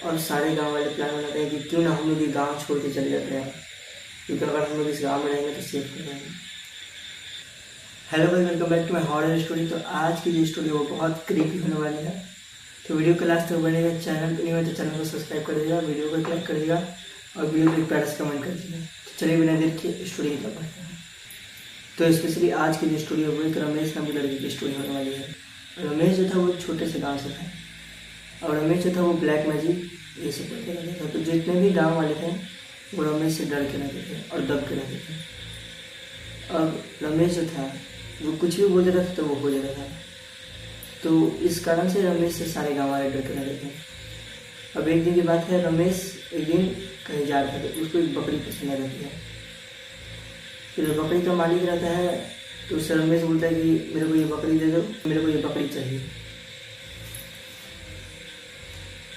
और सारे गांव वाले प्लान बनाते हैं कि क्यों ना हम लोग ये गांव छोड़ के चले जाते हैं, क्योंकि अगर हम लोग इस गांव में रहेंगे तो सेफ हो जाएंगे। हेलो भाई, welcome back to my horror story. तो आज की जो स्टोरी है वो बहुत क्रीपी होने वाली है, तो वीडियो को लास्ट तक बनेगा। चैनल पर नहीं है तो चैनल को सब्सक्राइब कर दीजिएगा, वीडियो को लाइक कर दीजिएगा और वीडियो को एक प्यारा सा कमेंट कर दीजिएगा। तो चलिए बिना देर के स्टोरी की तरफ बढ़ते हैं। तो स्पेशली आज की जो स्टोरी है वो एक रमेश नाम की लड़की की स्टोरी होने वाली है। रमेश जो था वो छोटे से गाँव से था और रमेश जो था वो ब्लैक मैजिक ये सब करते रहता था। तो जितने भी गाँव वाले थे वो रमेश से डर के रहते थे और दब के रहते थे। अब रमेश जो था वो कुछ भी बोल देता था तो वो हो जाता था, तो इस कारण से रमेश से सारे गाँव वाले डर के रहते थे। अब एक दिन की बात है, रमेश एक दिन कहीं जा रहा था तो उसको एक बकरी पसंद आ जाती है। फिर बकरी का मालिक रहता है तो उससे रमेश बोलता है कि मेरे को ये बकरी दे दो, मेरे को ये बकरी चाहिए।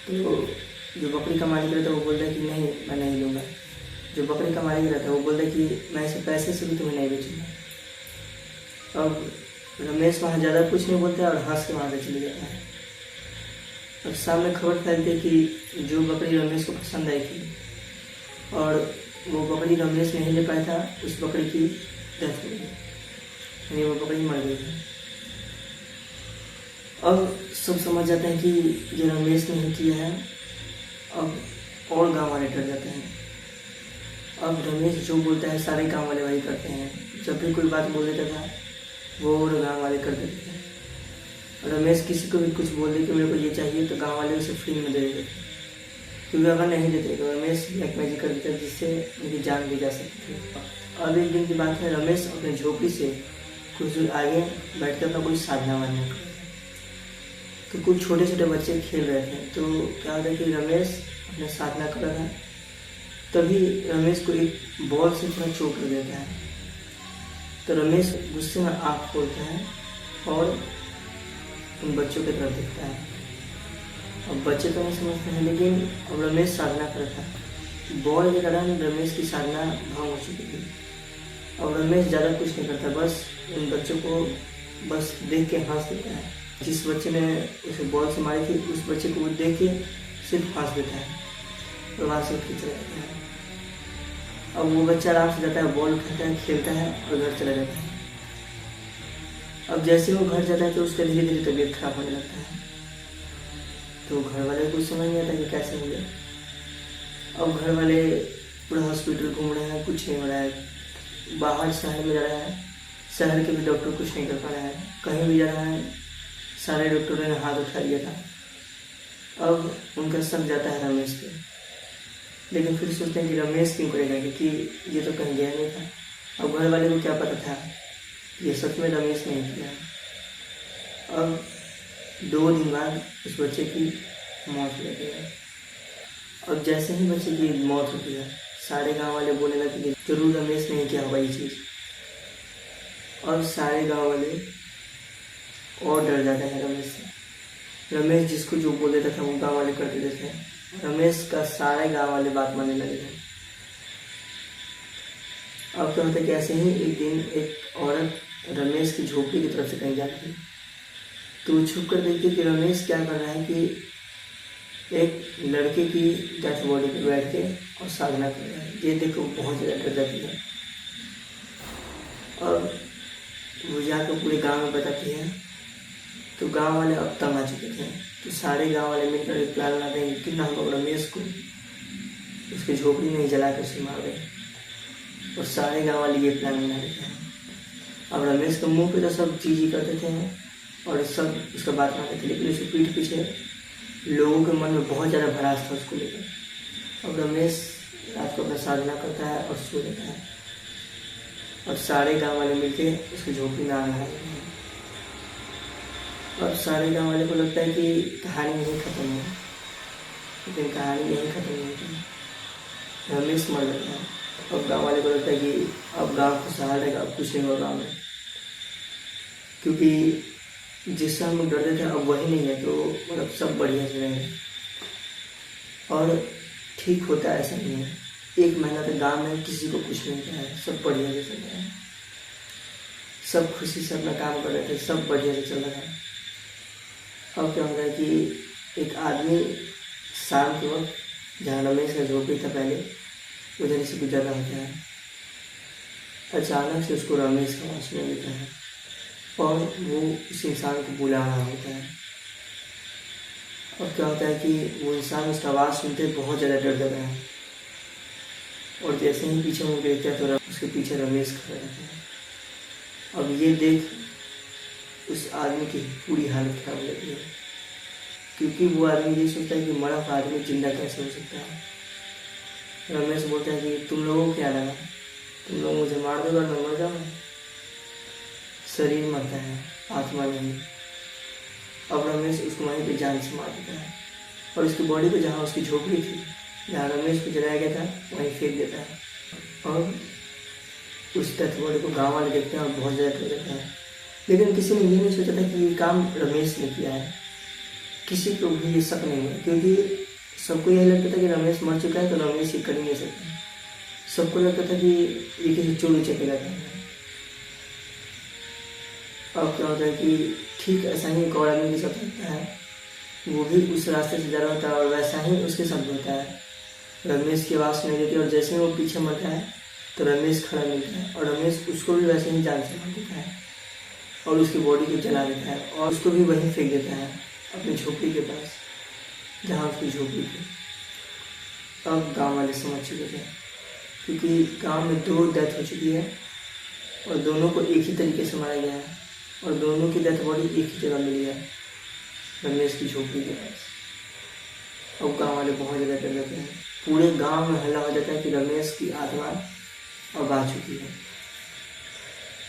तो जो बकरी का मालिक रहता है वो बोलता है कि नहीं, मैं नहीं लूँगा। जो बकरी का मालिक रहता है वो बोलता है कि मैं इसे पैसे से भी तुम्हें नहीं बेचूँगा। अब रमेश वहाँ ज़्यादा कुछ नहीं बोलता है और हंस के वहाँ से चले जाता है। अब सामने खबर फैलती है कि जो बकरी रमेश को पसंद आई थी और वो बकरी रमेश नहीं ले पाया था, उस बकरी की डेथ हो गई, यानी वो बकरी मर गई थी। अब सब समझ जाते हैं कि ये रमेश नहीं किया है। अब और गांव वाले डर जाते हैं। अब रमेश जो बोलता है सारे गांव वाले वही करते हैं। जब भी कोई बात बोल देता था वो और गांव वाले कर देते थे। रमेश किसी को भी कुछ बोल दे कि मेरे को ये चाहिए तो गांव वाले उसे फ्री में दे देते थे, क्योंकि अगर नहीं देते तो रमेश ब्लैक मैजिक कर देता जिससे उनकी जान भी जा सकती थी। अब एक दिन की बात है, रमेश अपने झोपड़ी से कुछ दूर आगे बैठ कर अपना कोई साधना बनने का, तो कुछ छोटे छोटे बच्चे खेल रहे थे। तो क्या होता है कि रमेश अपना साधना कर रहा था, तभी रमेश को एक बॉल से थोड़ा चोट लग देता है। तो रमेश गुस्से में आँख खोलता है और उन बच्चों की तरफ देखता है। अब बच्चे तो नहीं समझते हैं, लेकिन अब रमेश साधना कर रहा था। बॉल के कारण रमेश की साधना भंग हो चुकी थी। अब रमेश ज़्यादा कुछ नहीं करता, बस उन बच्चों को बस देख के हंस देता है। जिस बच्चे ने उसे बॉल से मारी थी उस बच्चे को वो देख के सिर्फ हंस देता है और वहाँ से उठ के चला जाता है। अब वो बच्चा आराम से जाता है, बॉल उठाता है, खेलता है और घर चला जाता है। अब जैसे वो घर जाता है तो उसका धीरे धीरे तबीयत खराब होने लगता है। तो घर वाले को समझ नहीं आता कि कैसे हो गया। अब घर वाले पूरा हॉस्पिटल घूम रहे हैं, कुछ नहीं हो रहा है। बाहर शहर में जा रहा है, शहर के भी डॉक्टर कुछ नहीं कर पा रहा है। कहीं भी जा रहा है, सारे डॉक्टरों ने हाथ उठा लिया था। अब उनका शक जाता है रमेश पे, लेकिन फिर सोचते हैं कि रमेश क्यों करेगा, क्योंकि ये तो कहीं गया नहीं था। अब घर वाले को क्या पता था ये सच में रमेश नहीं किया। अब 2 दिन बाद उस बच्चे की मौत हो जाती है। अब जैसे ही बच्चे की मौत होती है सारे गांव वाले बोलने लगे कि जरूर रमेश नहीं किया होगा ये चीज़। और सारे गांव वाले और डर जाते हैं रमेश से। रमेश जिसको जो बोल देता था वो गांव वाले कर देते थे। रमेश का सारे गांव वाले बात मानने लगे थे। अब क्या होता है कि ऐसे ही एक दिन एक औरत रमेश की झोपड़ी की तरफ से कहीं जाती है, तो छुप कर देखती कि रमेश क्या कर रहा है कि एक लड़के की डेथ बॉडी पर बैठ के और साधना कर रहा है। ये देखो बहुत ज़्यादा डर जाती है। और वो जाकर पूरे गांव में बताती है, तो गांव वाले अब तंग आ चुके थे। तो सारे गांव वाले मिलकर एक प्लान बनाते हैं कि ना हम रमेश को उसकी झोपड़ी में ही जला कर उसे मार दें। और सारे गांव वाले ये प्लान बना लेते हैं। अब रमेश के मुंह पे तो सब चीज़ ही करते थे और सब उसका बात मानते थे, लेकिन उसके पीठ पीछे लोगों के मन में बहुत ज़्यादा भड़ास था उसको लेकर। अब रमेश रात को अपना साधना करता है और सो लेता है और सारे गांव वाले मिलके उसकी झोपड़ी में आग लगा देते हैं। अब सारे गांव वाले को लगता है कि कहानी नहीं खत्म हुई, लेकिन कहानी नहीं खत्म हुई, रमेश मर जाता है। अब गांव वाले को लगता है कि अब गांव खुशहाल रहेगा, अब कुछ नहीं होगा गाँव में, क्योंकि जिससे हम लोग डरते थे अब वही नहीं है, तो मतलब सब बढ़िया से रहेंगे। और ठीक होता है ऐसा नहीं है। 1 महीना तक गाँव में किसी को कुछ नहीं था, सब बढ़िया से चल रहा है, सब खुशी से अपना काम कर रहे थे, सब बढ़िया से चल रहा है। अब क्या होता है कि एक आदमी शाम के वक्त जहाँ रमेश का झोपड़ी था पहले, उधर से गुजरना होता है। अचानक से उसको रमेश का आवाज़ सुनाई देता है और वो उस इंसान को बुला रहा होता है। अब क्या होता है कि वो इंसान उसका आवाज़ सुनते बहुत ज़्यादा डर जाता है और जैसे ही पीछे मुड़ देखता है तो उसके पीछे रमेश खड़ा रहता है। अब ये देख उस आदमी की पूरी हालत खराब हो जाती है, क्योंकि वो आदमी ये सोचता है कि मरा हुआ आदमी जिंदा कैसे हो सकता है। रमेश बोलता है कि तुम लोगों को क्या लगा, तुम लोग मुझे मार दोगे और मैं मर जाऊँगा? शरीर मरता है, आत्मा नहीं। अब रमेश उसको वहीं पे जान से मार देता है और उसकी बॉडी को जहाँ उसकी झोपड़ी थी, जहाँ रमेश को जलाया गया था, वहीं फेंक देता है। और उस डेथ बॉडी को गाँव वाले देखते हैं और बहुत ज़्यादा डर जाता है। लेकिन किसी ने ये नहीं सोचा था कि ये काम रमेश ने किया है। किसी को भी ये शक नहीं है, क्योंकि सबको यही लगता था कि रमेश मर चुका है तो रमेश ये कर ही नहीं सकता। सबको लगता था कि ये किसी चोरी चकेला का है। अब क्या होता है कि ठीक ऐसा ही एक और आदमी के साथ होता है, वो भी उस रास्ते से जा रहा होता है और वैसा ही उसके साथ होता है। रमेश की आवाज़ सुनाई देती है और जैसे ही वो पीछे मरता है तो रमेश खड़ा मिलता है और रमेश उसको भी वैसे ही जान से मार देता है और उसकी बॉडी को जला देता है और उसको भी वहीं फेंक देता है अपनी झोपड़ी के पास, जहाँ उसकी झोपड़ी थी। अब गाँव वाले समझ चुके थे, क्योंकि गांव में 2 डेथ हो चुकी है और दोनों को एक ही तरीके से मारा गया है और दोनों की डेथ बॉडी एक ही जगह मिली है, रमेश की झोपड़ी के पास। अब गांव वाले बहुत ज़्यादा डर जाते हैं। पूरे गांव में हल्ला हो जाता है कि रमेश की आत्मा अब आ चुकी है।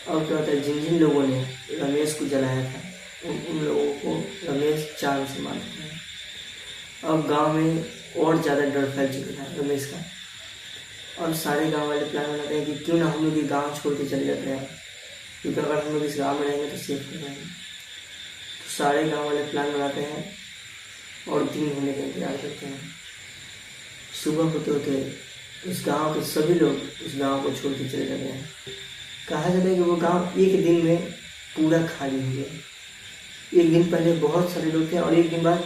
अब क्या होता है, जिन जिन लोगों ने रमेश को जलाया था उन लोगों को रमेश जान से मार देता है। अब गाँव में और ज़्यादा डर फैल चुका था रमेश का और सारे गांव वाले प्लान बनाते हैं कि क्यों ना हम लोग ये गाँव छोड़ के चले जाते हैं, क्योंकि अगर हम लोग इस गाँव में रहेंगे तो सेफ हो जाएंगे। तो सारे गांव वाले प्लान बनाते हैं और दिन होने का इंतजार करते हैं। सुबह होते होते उस गांव के सभी लोग उस गांव को छोड़ के चले जाते हैं। कहा जाता है कि वो गांव एक दिन में पूरा खाली हो गया। एक दिन पहले बहुत सारे लोग थे और एक दिन बाद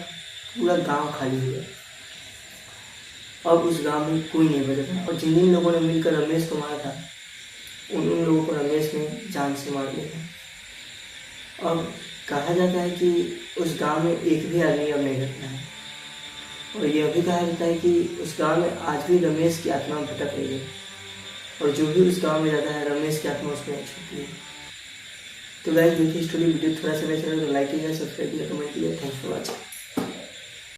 पूरा गाँव खाली हो गया। अब उस गांव में कोई नहीं बचा था और जिन जिन लोगों ने मिलकर रमेश को मारा था उन लोगों को रमेश ने जान से मार दिया था। अब कहा जाता है कि उस गांव में एक भी आदमी अब नहीं रहता है और यह भी कहा जाता है कि उस गांव में आज भी रमेश की आत्मा भटक रही है और जो भी उस गांव में जाता है रमेश की आत्मा उसमें छूटती है। तो गाइस, देखिए स्टोरी वीडियो थोड़ा सा अच्छा लगे तो लाइक कीजिए, सब्सक्राइब कीजिए, कमेंट कीजिए। Thanks for watching.